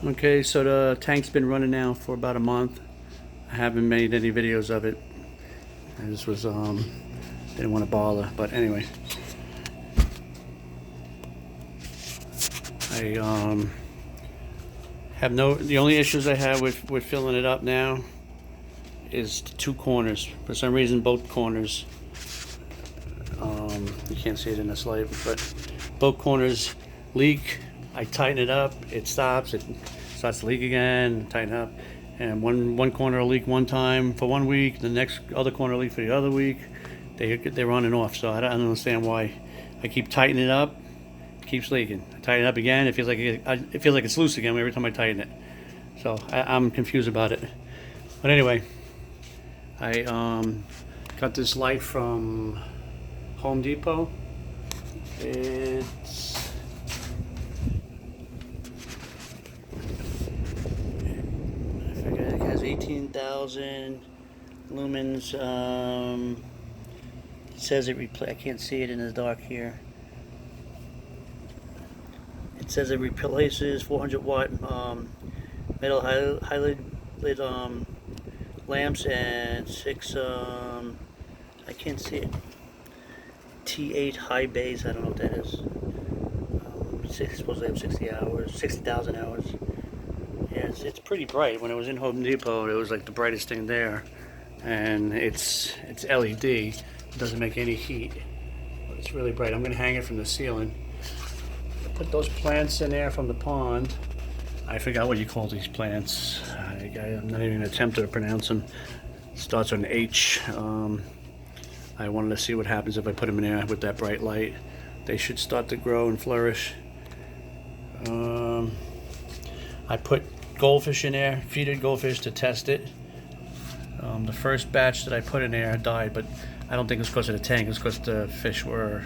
Okay, so the tank's been running now for about a month. I haven't made any videos of it. I just was didn't want to bother, but anyway. I have the only issues I have with filling it up now is the two corners. For some reason both corners, you can't see it in this light, but both corners leak. I tighten it up, it stops, it starts to leak again, tighten up, and one corner will leak one time for 1 week, the next other corner will leak for the other week. They're on and off, so I don't understand why. I keep tightening it up, it keeps leaking. I tighten it up again, it feels like it's loose again every time I tighten it. So I'm confused about it. But anyway, I got this light from Home Depot. It's it has 18,000 lumens. It says I can't see it in the dark here. It says it replaces 400 watt metal highlight lamps and 6 I can't see it. T8 high bays. I don't know what that is. Supposedly have 60,000 hours. Yeah, it's pretty bright. When it was in Home Depot, it was like the brightest thing there, and it's LED. It doesn't make any heat, but it's really bright. I'm gonna hang it from the ceiling. Put those plants in there from the pond. I forgot what you call these plants. I'm not even attempting to pronounce them. It starts on H. I wanted to see what happens if I put them in there with that bright light. They should start to grow and flourish. I put goldfish in there, feeded goldfish to test it. The first batch that I put in there died, but I don't think it was because of the tank. It was because the fish were,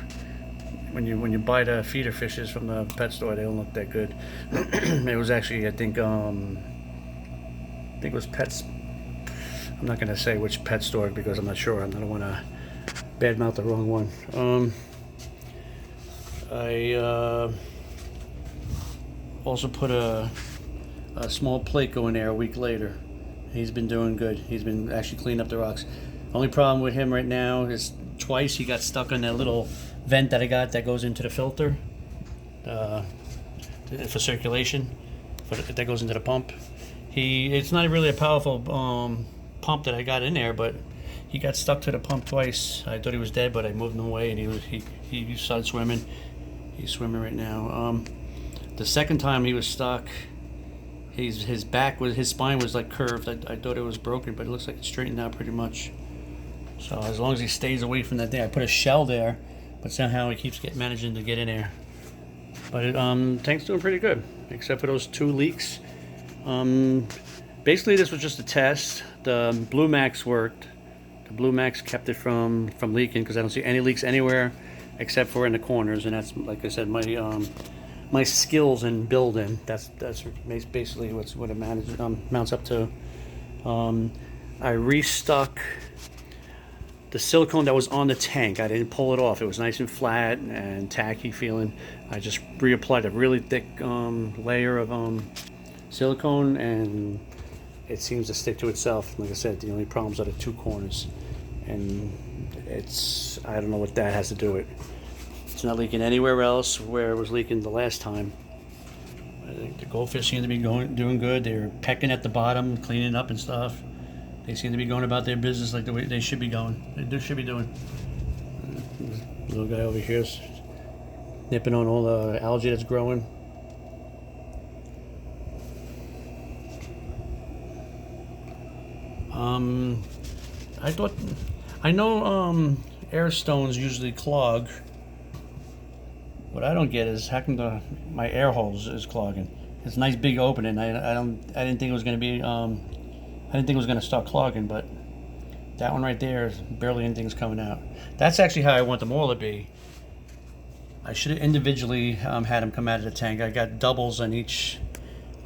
when you buy the feeder fishes from the pet store, they don't look that good. It was actually, I think it was Pets. I'm not gonna say which pet store because I'm not sure. I don't want to badmouth the wrong one. I also put a small plate going there a week later. He's been doing good. He's been actually cleaning up the rocks. Only problem with him right now is twice he got stuck on that little vent that I got that goes into the filter for circulation, that goes into the pump. It's not really a powerful pump that I got in there, but he got stuck to the pump twice. I thought he was dead, but I moved him away, and he started swimming. He's swimming right now. The second time he was stuck, his spine was like curved. I thought it was broken, but it looks like it's straightened out pretty much. So as long as he stays away from that thing, I put a shell there, but somehow he keeps managing to get in there. But tank's doing pretty good, except for those 2 leaks. Basically, this was just a test. The Blue Max worked. The Blue Max kept it from leaking because I don't see any leaks anywhere except for in the corners, and that's, like I said, my skills in building. That's basically what it amounts up to. I restuck the silicone that was on the tank. I didn't pull it off. It was nice and flat and tacky feeling. I just reapplied a really thick layer of silicone, and it seems to stick to itself. Like I said, the only problems are the 2 corners, and I don't know what that has to do with. It's not leaking anywhere else where it was leaking the last time. I think the goldfish seem to be doing good. They're pecking at the bottom, cleaning up and stuff. They seem to be going about their business like the way they should be going. They should be doing. Little guy over here is nipping on all the algae that's growing. I know air stones usually clog. What I don't get is how come my air holes is clogging. It's a nice big opening. I didn't think it was going to be. I didn't think it was going to start clogging, but that one right there, barely anything's coming out. That's actually how I want them all to be. I should have individually had them come out of the tank. I got doubles on each.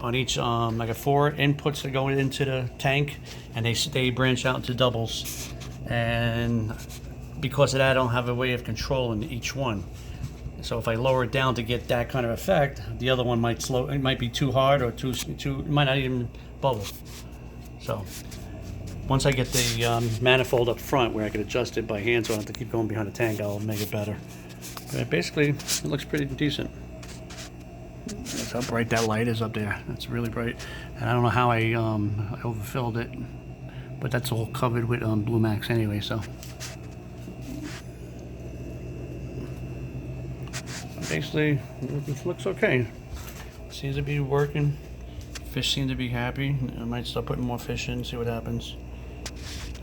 I got 4 inputs that go into the tank, and they branch out into doubles. And because of that, I don't have a way of controlling each one. So if I lower it down to get that kind of effect, the other one might slow. It might be too hard or too. It might not even bubble. So once I get the manifold up front where I can adjust it by hand, so I don't have to keep going behind the tank, I'll make it better. But basically, it looks pretty decent. That's how bright that light is up there. That's really bright. And I don't know how I overfilled it, but that's all covered with Blue Max anyway. So basically, it looks okay. Seems to be working. Fish seem to be happy. I might start putting more fish in, see what happens.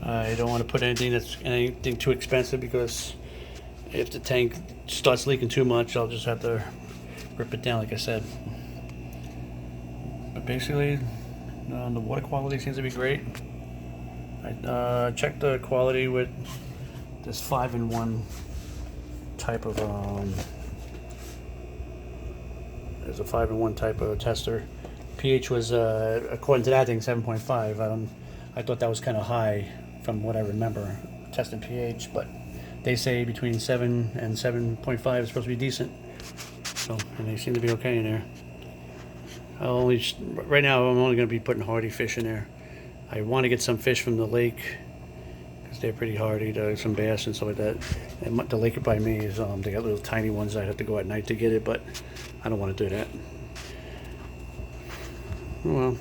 I don't want to put anything too expensive, because if the tank starts leaking too much, I'll just have to rip it down, like I said. But basically, the water quality seems to be great. I checked the quality with this 5-in-1 type of there's a 5-in-1 type of tester. pH was according to that thing 7.5. I thought that was kind of high from what I remember testing pH, but they say between 7 and 7.5 is supposed to be decent. So, and they seem to be okay in there. Right now I'm only going to be putting hardy fish in there. I want to get some fish from the lake because they're pretty hardy. Some bass and stuff like that. And the lake by me is they got little tiny ones. I'd have to go at night to get it, but I don't want to do that. Well.